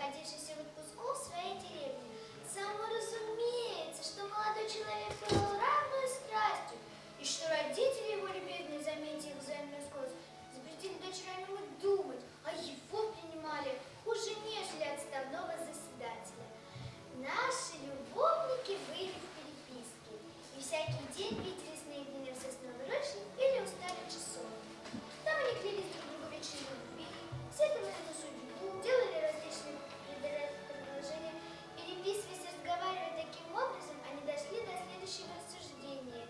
находившийся в отпуску в своей деревне. Само разумеется, что молодой человек пылал равную страстью, и что родители его любезные, заметив взаимную скорость, запретили дочери о нем и думать, а его принимали хуже, нежели отставного заседателя. Наши любовники были в переписке, и всякий день виделись наедине в сосновой роще или у старой часовни. Там они клялись друг другу вечной любви, сетовали на судьбу, делали различные предложения. Переписываясь и разговаривая таким образом, они дошли до следующего рассуждения.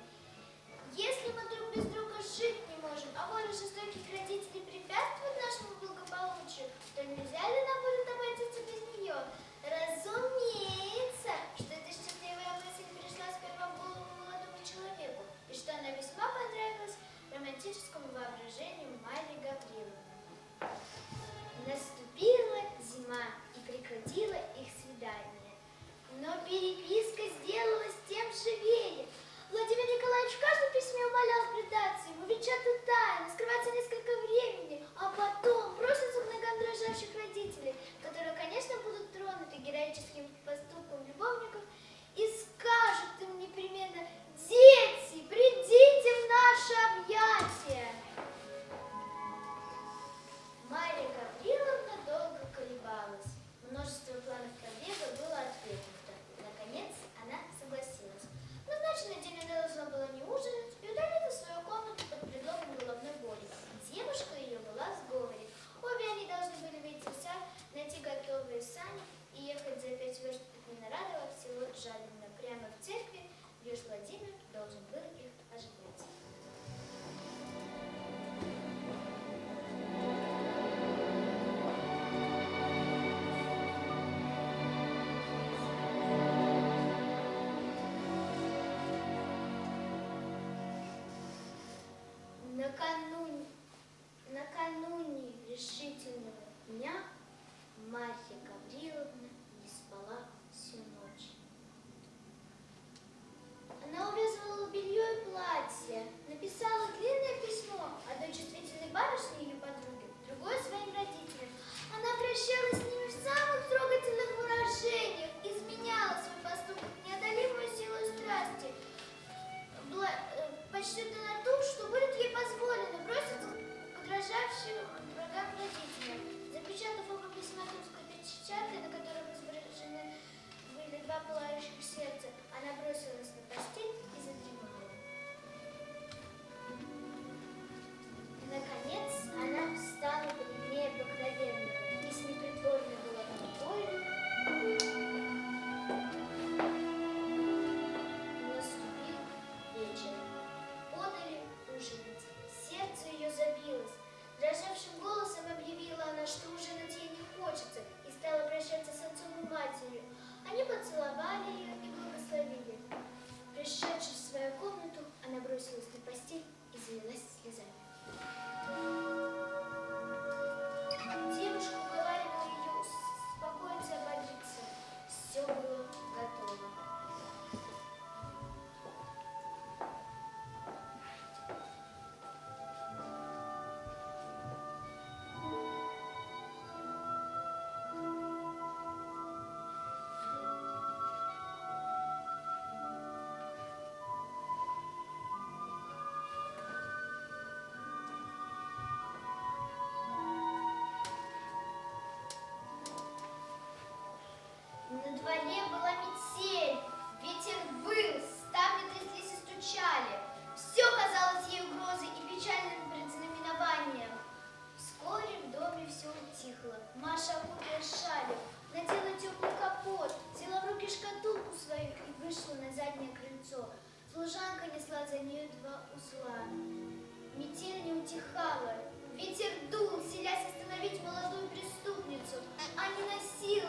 Если мы друг без друга жить не можем, а воля жестоких родителей препятствует нашему благополучию, то нельзя ли нам будет обойтись без нее? Разумеется, что эта счастливая мысль пришла сперва в голову молодому человеку, и что она весьма понравилась романтическому воображению Марьи Гавриловны. Наступила зима и прекратила их свидание. Но переписка сделалась тем живее. Владимир Николаевич в каждом письме умолял предаться ему, ведь это тайна, скрываться несколько времени, а потом броситься к ногам дрожащих родителей, которые, конечно, будут тронуты героическим поступком любовников и скажут им непременно: «Дети, придите в наши объятия!» Марья Гавриловна долго колебалась. Множество планов побега было отвергнуто. Наконец, она согласилась. В назначенный день она должна была не ужинать и удалиться в свою комнату под предлогом головной боли. Девушка ее была в сговоре. Обе они должны были выйти в сад, найти готовые сани и ехать за 5 верст от Ненарадова в село Жадино, прямо в церкви, где уж Владимир должен был их ожидать. Накануне решительного дня Марья Гавриловна не спала всю ночь. Она увязывала белье и платье, написала длинное письмо, одной чувствительной барышне ее подруге, другое своим родителям. Она обращалась с ними в самых трогательных выражениях, изменяла свой поступок неодолимую силу страсти, подсчитывая на то, что будет ей позволено броситься к угрожавшим врагам родителям. Запечатав оба письма тульской печаткой, на которых изображены были два пылающих сердца, она бросилась на постель и задремала. Наконец, она встала бледнее обыкновенного и с непритворной головной болью наступил вечер. Подали ужинать. Сердце ее забилось. Дрожавшим голосом объявила она, что ужинать ей не хочется, и стала прощаться с отцом и матерью. Они поцеловали ее и благословили. Пришедшись в свою комнату, она бросилась на постель и залилась слезами. Девушка уговаривала ее успокоиться и ободриться. Все было готово. На дворе была метель, ветер выл, ставни тряслись и стучали. Все казалось ей угрозой и печальным предзнаменованием. Вскоре в доме все утихло. Маша окутала шалью, надела теплый капот, взяла в руки шкатулку свою и вышла на заднее крыльцо. Служанка несла за нею 2 узла. Метель не утихала. Ветер дул, селясь остановить молодую преступницу, а не носил